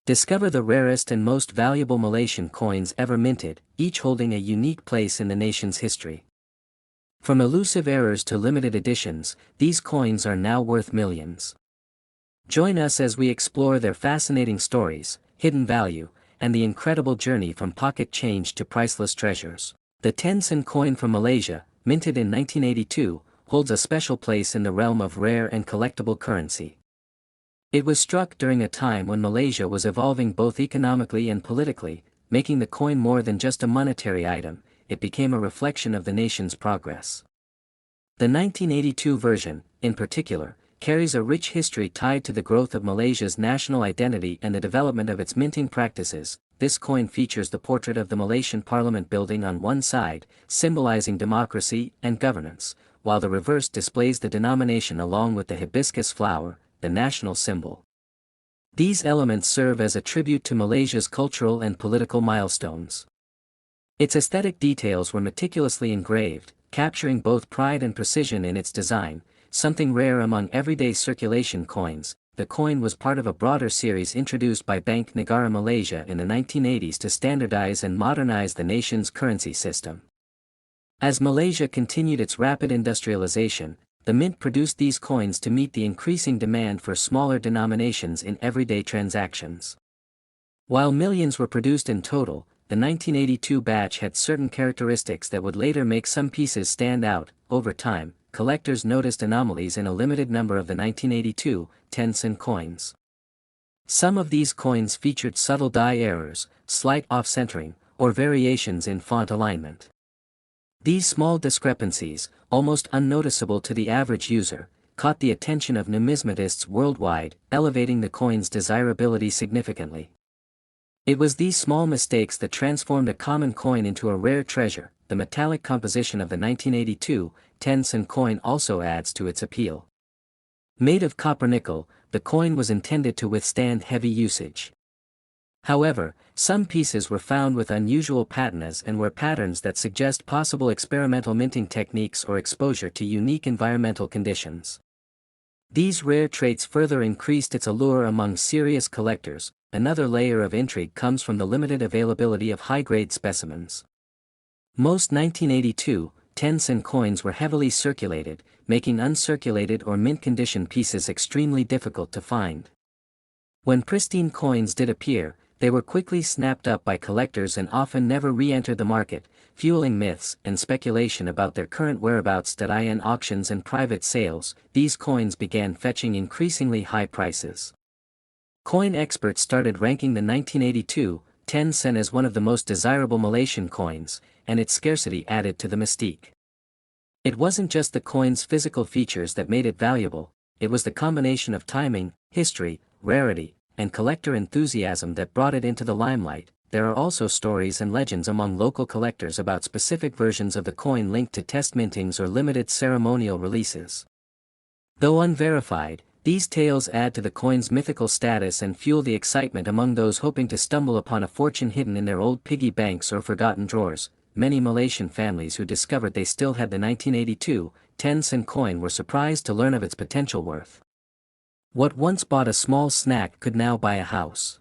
Discover the rarest and most valuable Malaysian coins ever minted, each holding a unique place in the nation's history. From elusive errors to limited editions, these coins are now worth millions. Join us as we explore their fascinating stories, hidden value, and the incredible journey from pocket change to priceless treasures. The Tenson Coin from Malaysia, minted in 1982, holds a special place in the realm of rare and collectible currency. It was struck during a time when Malaysia was evolving both economically and politically, making the coin more than just a monetary item. It became a reflection of the nation's progress. The 1982 version, in particular, carries a rich history tied to the growth of Malaysia's national identity and the development of its minting practices. This coin features the portrait of the Malaysian Parliament building on one side, symbolizing democracy and governance, while the reverse displays the denomination along with the hibiscus flower, the national symbol. These elements serve as a tribute to Malaysia's cultural and political milestones. Its aesthetic details were meticulously engraved, capturing both pride and precision in its design, something rare among everyday circulation coins. The coin was part of a broader series introduced by Bank Negara Malaysia in the 1980s to standardize and modernize the nation's currency system. As Malaysia continued its rapid industrialization, the mint produced these coins to meet the increasing demand for smaller denominations in everyday transactions. While millions were produced in total, the 1982 batch had certain characteristics that would later make some pieces stand out. Over time, collectors noticed anomalies in a limited number of the 1982 Tenson coins. Some of these coins featured subtle die errors, slight off-centering, or variations in font alignment. These small discrepancies, almost unnoticeable to the average user, caught the attention of numismatists worldwide, elevating the coin's desirability significantly. It was these small mistakes that transformed a common coin into a rare treasure. The metallic composition of the 1982 Tenson coin also adds to its appeal. Made of copper-nickel, the coin was intended to withstand heavy usage. However, some pieces were found with unusual patinas and were patterns that suggest possible experimental minting techniques or exposure to unique environmental conditions. These rare traits further increased its allure among serious collectors. Another layer of intrigue comes from the limited availability of high-grade specimens. Most 1982 Tenson coins were heavily circulated, making uncirculated or mint-condition pieces extremely difficult to find. When pristine coins did appear, they were quickly snapped up by collectors and often never re-entered the market, fueling myths and speculation about their current whereabouts. In auctions and private sales, these coins began fetching increasingly high prices. Coin experts started ranking the 1982 Tenson as one of the most desirable Malaysian coins, and its scarcity added to the mystique. It wasn't just the coin's physical features that made it valuable, it was the combination of timing, history, rarity, and collector enthusiasm that brought it into the limelight. There are also stories and legends among local collectors about specific versions of the coin linked to test mintings or limited ceremonial releases. Though unverified, these tales add to the coin's mythical status and fuel the excitement among those hoping to stumble upon a fortune hidden in their old piggy banks or forgotten drawers. Many Malaysian families who discovered they still had the 1982 Tenson coin were surprised to learn of its potential worth. What once bought a small snack could now buy a house.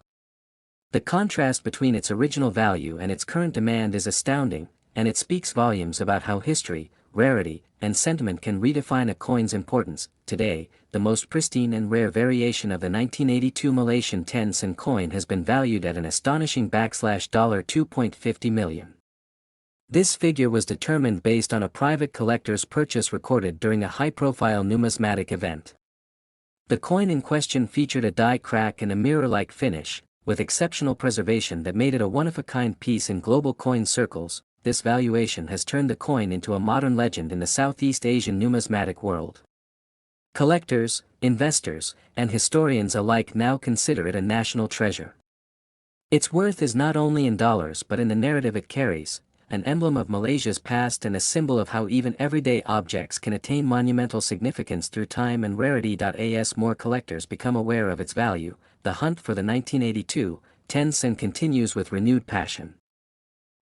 The contrast between its original value and its current demand is astounding, and it speaks volumes about how history, rarity, and sentiment can redefine a coin's importance. Today, the most pristine and rare variation of the 1982 Malaysian Tenson coin has been valued at an astonishing $2.50 million. This figure was determined based on a private collector's purchase recorded during a high-profile numismatic event. The coin in question featured a die crack and a mirror-like finish, with exceptional preservation that made it a one-of-a-kind piece in global coin circles. This valuation has turned the coin into a modern legend in the Southeast Asian numismatic world. Collectors, investors, and historians alike now consider it a national treasure. Its worth is not only in dollars but in the narrative it carries, an emblem of Malaysia's past and a symbol of how even everyday objects can attain monumental significance through time and rarity. As more collectors become aware of its value, the hunt for the 1982 Tenson continues with renewed passion.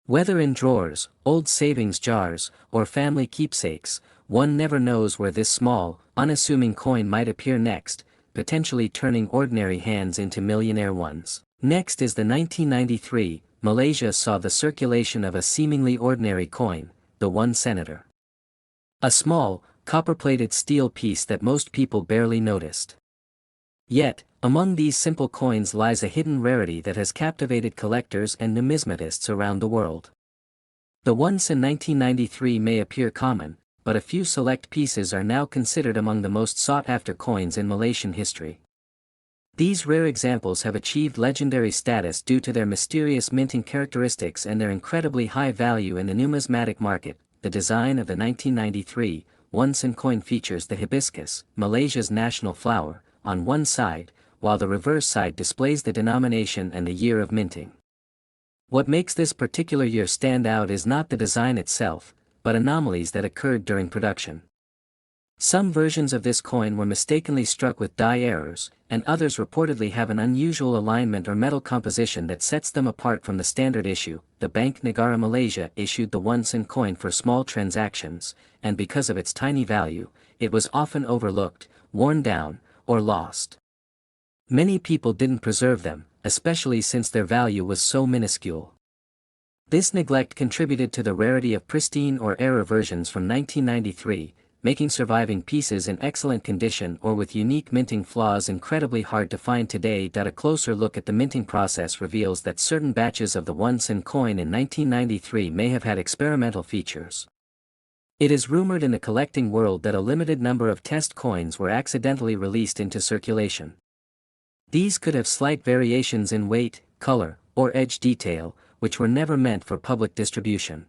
Whether in drawers, old savings jars, or family keepsakes, one never knows where this small, unassuming coin might appear next, potentially turning ordinary hands into millionaire ones. Next is the 1993, Malaysia saw the circulation of a seemingly ordinary coin, the 1 senator. A small, copper-plated steel piece that most people barely noticed. Yet, among these simple coins lies a hidden rarity that has captivated collectors and numismatists around the world. The ones in 1993 may appear common, but a few select pieces are now considered among the most sought-after coins in Malaysian history. These rare examples have achieved legendary status due to their mysterious minting characteristics and their incredibly high value in the numismatic market. The design of the 1993 Onsen Coin features the hibiscus, Malaysia's national flower, on one side, while the reverse side displays the denomination and the year of minting. What makes this particular year stand out is not the design itself, but anomalies that occurred during production. Some versions of this coin were mistakenly struck with die errors, and others reportedly have an unusual alignment or metal composition that sets them apart from the standard issue. The Bank Negara Malaysia issued the Onsen Coin for small transactions, and because of its tiny value, it was often overlooked, worn down, or lost. Many people didn't preserve them, especially since their value was so minuscule. This neglect contributed to the rarity of pristine or error versions from 1993, making surviving pieces in excellent condition or with unique minting flaws incredibly hard to find today. A closer look at the minting process reveals that certain batches of the Onsen Coin in 1993 may have had experimental features. It is rumored in the collecting world that a limited number of test coins were accidentally released into circulation. These could have slight variations in weight, color, or edge detail, which were never meant for public distribution.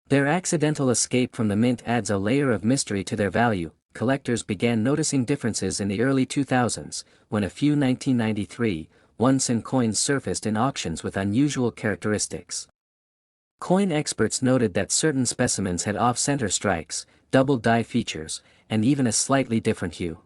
Their accidental escape from the mint adds a layer of mystery to their value. Collectors began noticing differences in the early 2000s, when a few 1993 Onsen coins surfaced in auctions with unusual characteristics. Coin experts noted that certain specimens had off-center strikes, double die features, and even a slightly different hue.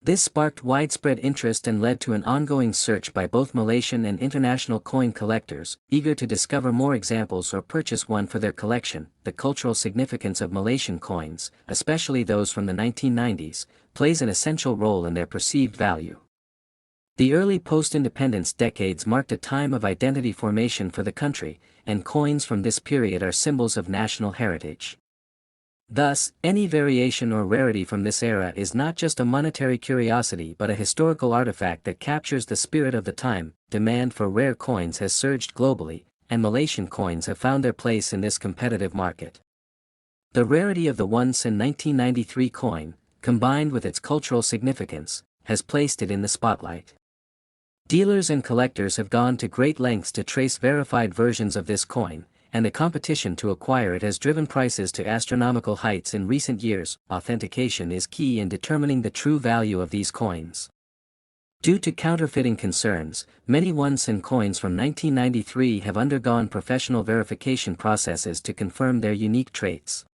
This sparked widespread interest and led to an ongoing search by both Malaysian and international coin collectors, eager to discover more examples or purchase one for their collection. The cultural significance of Malaysian coins, especially those from the 1990s, plays an essential role in their perceived value. The early post-independence decades marked a time of identity formation for the country, and coins from this period are symbols of national heritage. Thus, any variation or rarity from this era is not just a monetary curiosity but a historical artifact that captures the spirit of the time. Demand for rare coins has surged globally, and Malaysian coins have found their place in this competitive market. The rarity of the Onsen 1993 coin, combined with its cultural significance, has placed it in the spotlight. Dealers and collectors have gone to great lengths to trace verified versions of this coin, and the competition to acquire it has driven prices to astronomical heights in recent years. Authentication is key in determining the true value of these coins. Due to counterfeiting concerns, many Onsen coins from 1993 have undergone professional verification processes to confirm their unique traits.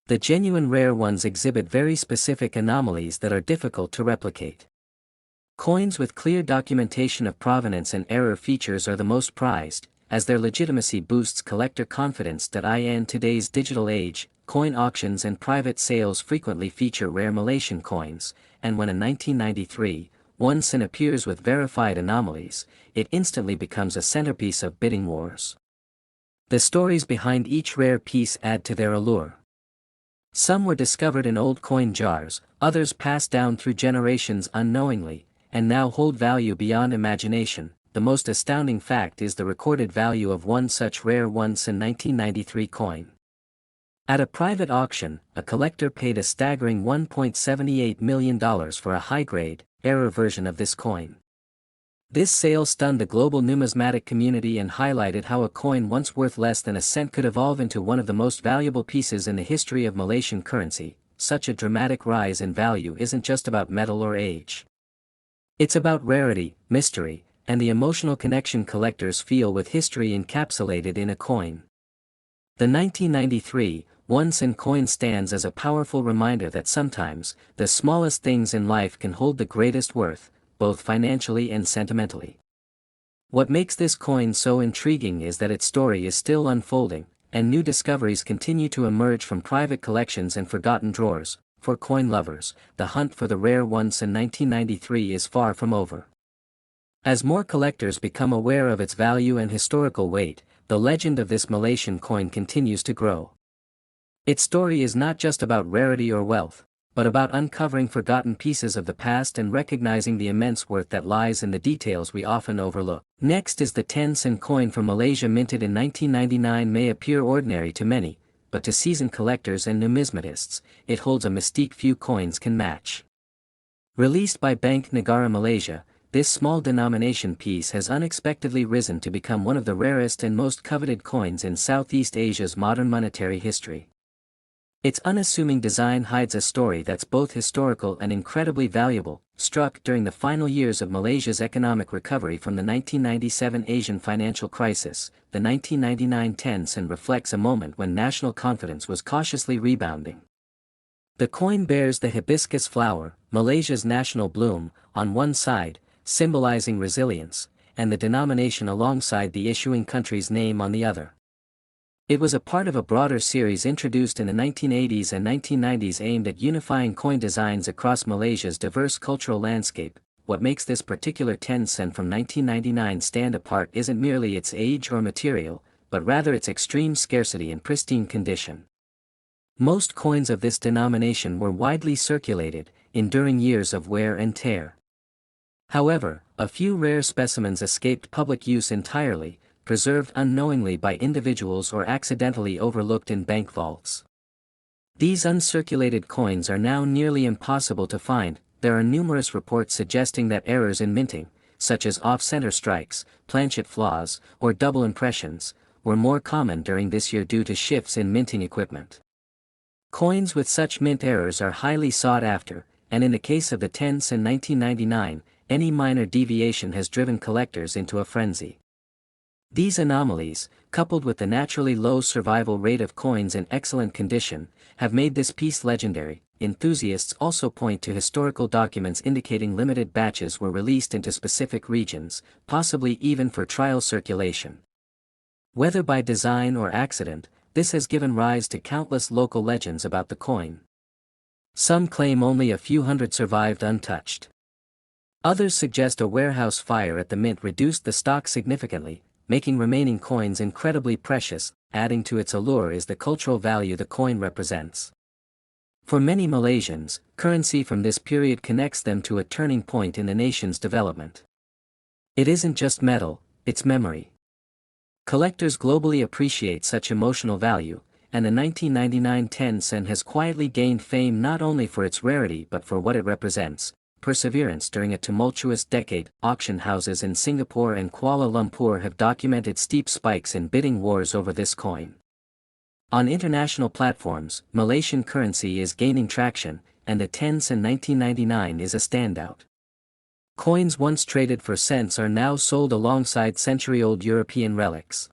The genuine rare ones exhibit very specific anomalies that are difficult to replicate. Coins with clear documentation of provenance and error features are the most prized, as their legitimacy boosts collector confidence. In today's digital age, coin auctions and private sales frequently feature rare Malaysian coins, and when a 1993 Onsen appears with verified anomalies, it instantly becomes a centerpiece of bidding wars. The stories behind each rare piece add to their allure. Some were discovered in old coin jars, others passed down through generations unknowingly, and now hold value beyond imagination. The most astounding fact is the recorded value of one such rare Onsen 1993 coin. At a private auction, a collector paid a staggering $1.78 million for a high-grade, error version of this coin. This sale stunned the global numismatic community and highlighted how a coin once worth less than a cent could evolve into one of the most valuable pieces in the history of Malaysian currency. Such a dramatic rise in value isn't just about metal or age. It's about rarity, mystery, and the emotional connection collectors feel with history encapsulated in a coin. The 1993 Onsen coin stands as a powerful reminder that sometimes, the smallest things in life can hold the greatest worth, both financially and sentimentally. What makes this coin so intriguing is that its story is still unfolding, and new discoveries continue to emerge from private collections and forgotten drawers. For coin lovers, the hunt for the rare Onsen 1993 is far from over. As more collectors become aware of its value and historical weight, the legend of this Malaysian coin continues to grow. Its story is not just about rarity or wealth, but about uncovering forgotten pieces of the past and recognizing the immense worth that lies in the details we often overlook. Next is the Tenson Coin from Malaysia, minted in 1999. May appear ordinary to many, but to seasoned collectors and numismatists, it holds a mystique few coins can match. Released by Bank Negara Malaysia, this small denomination piece has unexpectedly risen to become one of the rarest and most coveted coins in Southeast Asia's modern monetary history. Its unassuming design hides a story that's both historical and incredibly valuable. Struck during the final years of Malaysia's economic recovery from the 1997 Asian financial crisis, the 1999 Tenson reflects a moment when national confidence was cautiously rebounding. The coin bears the hibiscus flower, Malaysia's national bloom, on one side, symbolizing resilience, and the denomination alongside the issuing country's name on the other. It was a part of a broader series introduced in the 1980s and 1990s aimed at unifying coin designs across Malaysia's diverse cultural landscape. What makes this particular Tenson from 1999 stand apart isn't merely its age or material, but rather its extreme scarcity and pristine condition. Most coins of this denomination were widely circulated, enduring years of wear and tear. However, a few rare specimens escaped public use entirely, preserved unknowingly by individuals or accidentally overlooked in bank vaults. These uncirculated coins are now nearly impossible to find. There are numerous reports suggesting that errors in minting, such as off-center strikes, planchet flaws, or double impressions, were more common during this year due to shifts in minting equipment. Coins with such mint errors are highly sought after, and in the case of the Tenson 1999, any minor deviation has driven collectors into a frenzy. These anomalies, coupled with the naturally low survival rate of coins in excellent condition, have made this piece legendary. Enthusiasts also point to historical documents indicating limited batches were released into specific regions, possibly even for trial circulation. Whether by design or accident, this has given rise to countless local legends about the coin. Some claim only a few hundred survived untouched. Others suggest a warehouse fire at the mint reduced the stock significantly, making remaining coins incredibly precious. Adding to its allure is the cultural value the coin represents. For many Malaysians, currency from this period connects them to a turning point in the nation's development. It isn't just metal, it's memory. Collectors globally appreciate such emotional value, and the 1999 Tenson has quietly gained fame not only for its rarity but for what it represents: perseverance during a tumultuous decade. Auction houses in Singapore and Kuala Lumpur have documented steep spikes in bidding wars over this coin. On international platforms, Malaysian currency is gaining traction, and the Tenson 1999 is a standout. Coins once traded for cents are now sold alongside century-old European relics.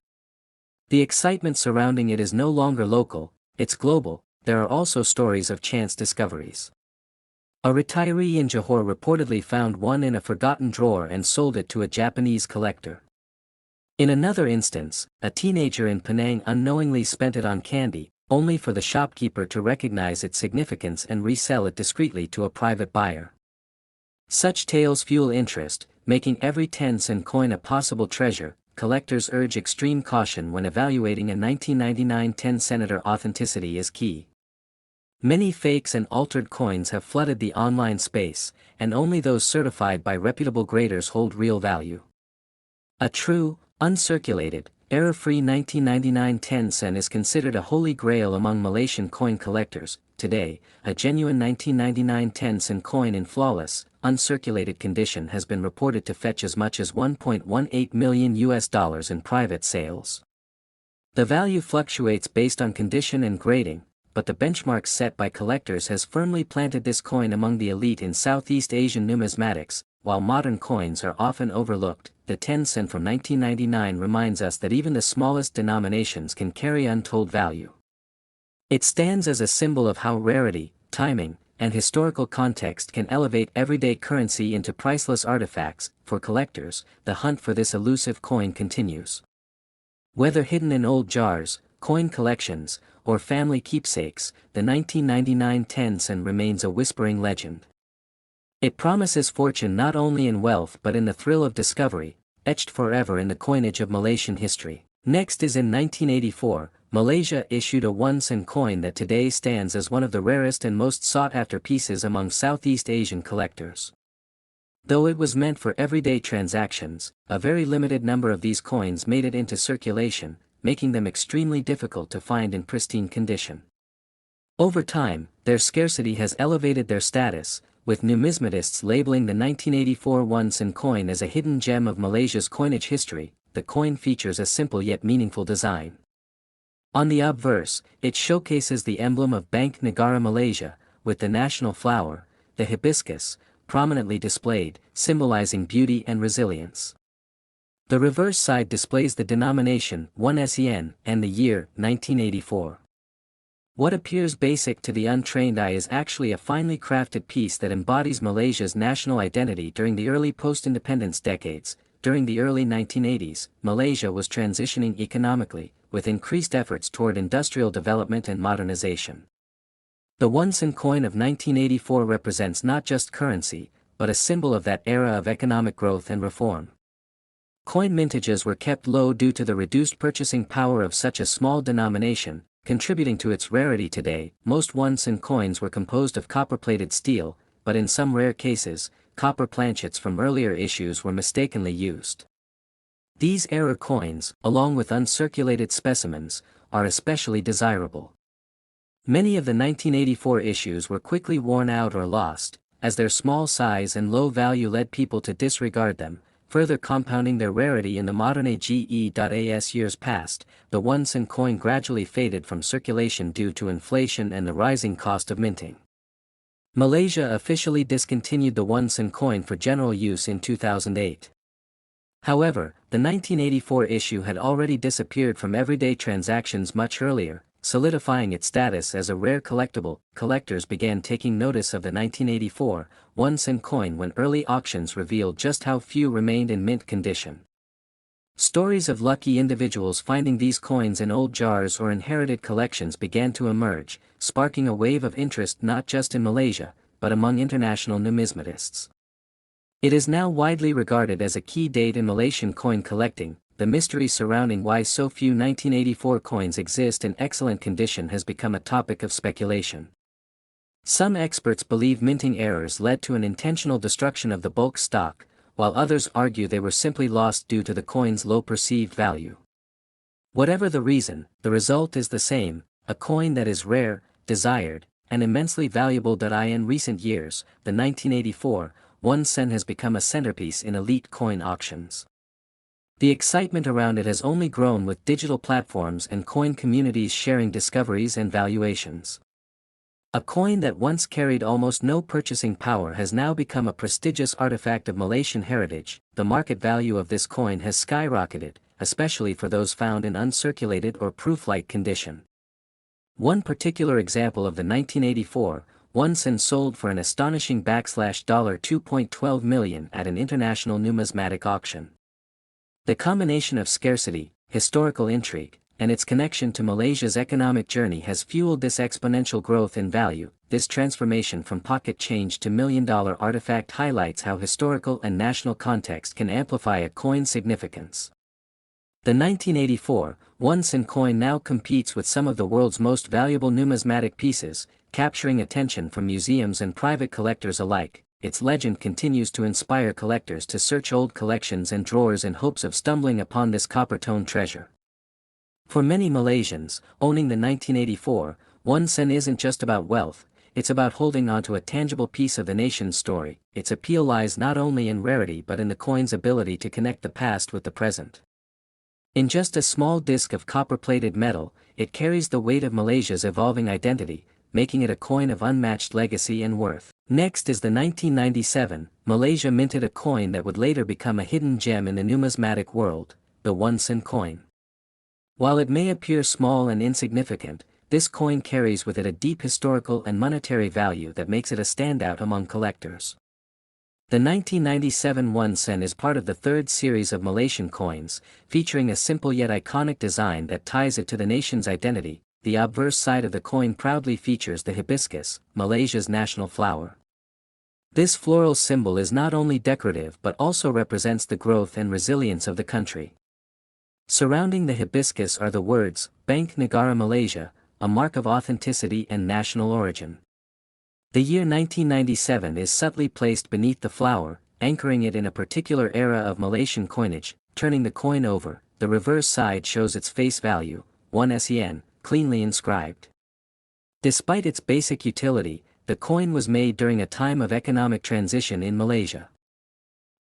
The excitement surrounding it is no longer local, it's global. There are also stories of chance discoveries. A retiree in Johor reportedly found one in a forgotten drawer and sold it to a Japanese collector. In another instance, a teenager in Penang unknowingly spent it on candy, only for the shopkeeper to recognize its significance and resell it discreetly to a private buyer. Such tales fuel interest, making every Tenson coin a possible treasure. Collectors urge extreme caution when evaluating a 1999 10-center. Authenticity is key. Many fakes and altered coins have flooded the online space, and only those certified by reputable graders hold real value. A true, uncirculated, error-free 1999 Tenson is considered a holy grail among Malaysian coin collectors. Today, a genuine 1999 Tenson coin in flawless, uncirculated condition has been reported to fetch as much as $1.18 million in private sales. The value fluctuates based on condition and grading, but the benchmark set by collectors has firmly planted this coin among the elite in Southeast Asian numismatics. While modern coins are often overlooked, the Tenson from 1999 reminds us that even the smallest denominations can carry untold value. It stands as a symbol of how rarity, timing, and historical context can elevate everyday currency into priceless artifacts. For collectors, the hunt for this elusive coin continues. Whether hidden in old jars, coin collections, or family keepsakes, the 1999 Tenson remains a whispering legend. It promises fortune not only in wealth but in the thrill of discovery, etched forever in the coinage of Malaysian history. Next is in 1984, Malaysia issued a Onsen coin that today stands as one of the rarest and most sought-after pieces among Southeast Asian collectors. Though it was meant for everyday transactions, a very limited number of these coins made it into circulation, making them extremely difficult to find in pristine condition. Over time, their scarcity has elevated their status, with numismatists labeling the 1984 Onsen coin as a hidden gem of Malaysia's coinage history. The coin features a simple yet meaningful design. On the obverse, it showcases the emblem of Bank Negara Malaysia, with the national flower, the hibiscus, prominently displayed, symbolizing beauty and resilience. The reverse side displays the denomination 1 SEN and the year 1984. What appears basic to the untrained eye is actually a finely crafted piece that embodies Malaysia's national identity during the early post-independence decades. During the early 1980s, Malaysia was transitioning economically, with increased efforts toward industrial development and modernization. The Onsen coin of 1984 represents not just currency, but a symbol of that era of economic growth and reform. Coin mintages were kept low due to the reduced purchasing power of such a small denomination, contributing to its rarity today. Most Onsen coins were composed of copper-plated steel, but in some rare cases, copper planchets from earlier issues were mistakenly used. These error coins, along with uncirculated specimens, are especially desirable. Many of the 1984 issues were quickly worn out or lost, as their small size and low value led people to disregard them, further compounding their rarity in the modern AGE.AS years past. The Onsen coin gradually faded from circulation due to inflation and the rising cost of minting. Malaysia officially discontinued the Onsen coin for general use in 2008. However, the 1984 issue had already disappeared from everyday transactions much earlier, solidifying its status as a rare collectible. Collectors began taking notice of the 1984 Onsen coin when early auctions revealed just how few remained in mint condition. Stories of lucky individuals finding these coins in old jars or inherited collections began to emerge, sparking a wave of interest not just in Malaysia, but among international numismatists. It is now widely regarded as a key date in Malaysian coin collecting. The mystery surrounding why so few 1984 coins exist in excellent condition has become a topic of speculation. Some experts believe minting errors led to an intentional destruction of the bulk stock, while others argue they were simply lost due to the coin's low perceived value. Whatever the reason, the result is the same, a coin that is rare, desired, and immensely valuable. In recent years, the 1984 Onsen has become a centerpiece in elite coin auctions. The excitement around it has only grown with digital platforms and coin communities sharing discoveries and valuations. A coin that once carried almost no purchasing power has now become a prestigious artifact of Malaysian heritage. The market value of this coin has skyrocketed, especially for those found in uncirculated or proof-like condition. One particular example of the 1984 Onsen sold for an astonishing $2.12 million at an international numismatic auction. The combination of scarcity, historical intrigue, and its connection to Malaysia's economic journey has fueled this exponential growth in value. This transformation from pocket change to million-dollar artifact highlights how historical and national context can amplify a coin's significance. The 1984 Onsen coin now competes with some of the world's most valuable numismatic pieces, capturing attention from museums and private collectors alike. Its legend continues to inspire collectors to search old collections and drawers in hopes of stumbling upon this copper-tone treasure. For many Malaysians, owning the 1984 Onsen isn't just about wealth, it's about holding onto a tangible piece of the nation's story. Its appeal lies not only in rarity but in the coin's ability to connect the past with the present. In just a small disc of copper-plated metal, it carries the weight of Malaysia's evolving identity, making it a coin of unmatched legacy and worth. Next is the 1997, Malaysia minted a coin that would later become a hidden gem in the numismatic world, the Onsen coin. While it may appear small and insignificant, this coin carries with it a deep historical and monetary value that makes it a standout among collectors. The 1997 Onsen is part of the third series of Malaysian coins, featuring a simple yet iconic design that ties it to the nation's identity. The obverse side of the coin proudly features the hibiscus, Malaysia's national flower. This floral symbol is not only decorative but also represents the growth and resilience of the country. Surrounding the hibiscus are the words, Bank Negara Malaysia, a mark of authenticity and national origin. The year 1997 is subtly placed beneath the flower, anchoring it in a particular era of Malaysian coinage. Turning the coin over, the reverse side shows its face value, 1 sen, cleanly inscribed. Despite its basic utility, the coin was made during a time of economic transition in Malaysia.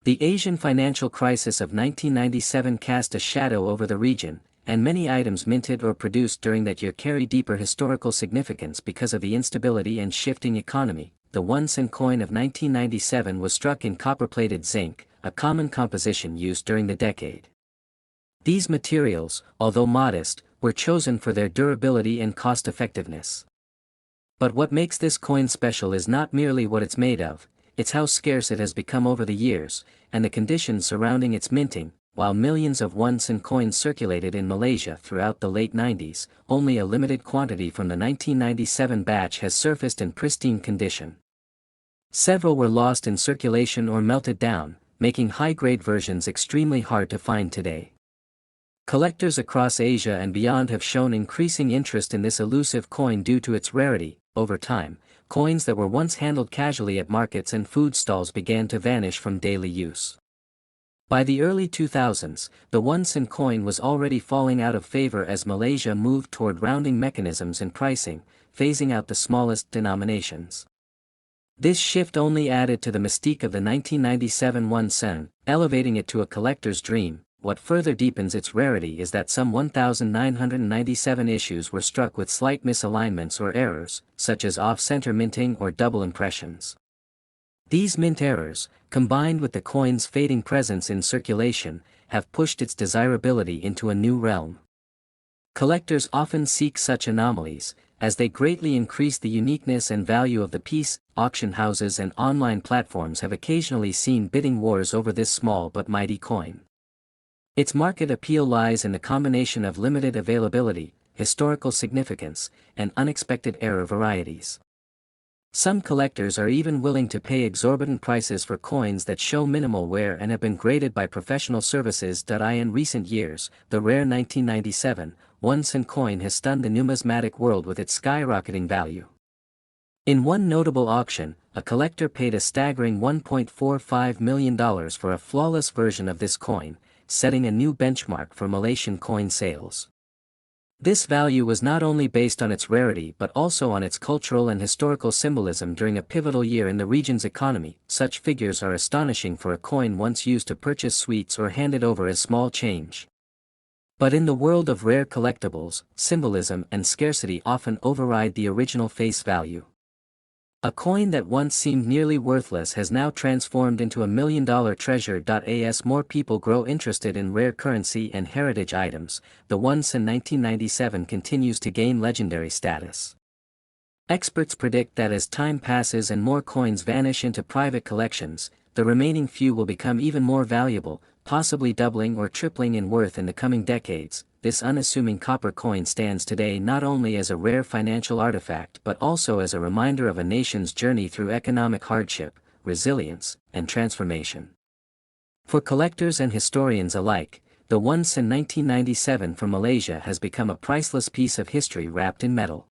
The Asian financial crisis of 1997 cast a shadow over the region, and many items minted or produced during that year carry deeper historical significance because of the instability and shifting economy. The Onsen Coin of 1997 was struck in copper-plated zinc, a common composition used during the decade. These materials, although modest, were chosen for their durability and cost-effectiveness. But what makes this coin special is not merely what it's made of, it's how scarce it has become over the years, and the conditions surrounding its minting. While millions of Onsen coins circulated in Malaysia throughout the late 90s, only a limited quantity from the 1997 batch has surfaced in pristine condition. Several were lost in circulation or melted down, making high-grade versions extremely hard to find today. Collectors across Asia and beyond have shown increasing interest in this elusive coin due to its rarity. Over time, coins that were once handled casually at markets and food stalls began to vanish from daily use. By the early 2000s, the Onsen coin was already falling out of favor as Malaysia moved toward rounding mechanisms in pricing, phasing out the smallest denominations. This shift only added to the mystique of the 1997 Onsen, elevating it to a collector's dream. What further deepens its rarity is that some 1,997 issues were struck with slight misalignments or errors, such as off-center minting or double impressions. These mint errors, combined with the coin's fading presence in circulation, have pushed its desirability into a new realm. Collectors often seek such anomalies, as they greatly increase the uniqueness and value of the piece. Auction houses and online platforms have occasionally seen bidding wars over this small but mighty coin. Its market appeal lies in the combination of limited availability, historical significance, and unexpected error varieties. Some collectors are even willing to pay exorbitant prices for coins that show minimal wear and have been graded by professional services. In recent years, the rare 1997 Onsen coin has stunned the numismatic world with its skyrocketing value. In one notable auction, a collector paid a staggering $1.45 million for a flawless version of this coin, setting a new benchmark for Malaysian coin sales. This value was not only based on its rarity but also on its cultural and historical symbolism during a pivotal year in the region's economy. Such figures are astonishing for a coin once used to purchase sweets or handed over as small change. But in the world of rare collectibles, symbolism and scarcity often override the original face value. A coin that once seemed nearly worthless has now transformed into a million-dollar treasure. As more people grow interested in rare currency and heritage items, the Onsen 1997 continues to gain legendary status. Experts predict that as time passes and more coins vanish into private collections, the remaining few will become even more valuable, possibly doubling or tripling in worth in the coming decades. This unassuming copper coin stands today not only as a rare financial artifact but also as a reminder of a nation's journey through economic hardship, resilience, and transformation. For collectors and historians alike, the Onsen 1997 from Malaysia has become a priceless piece of history wrapped in metal.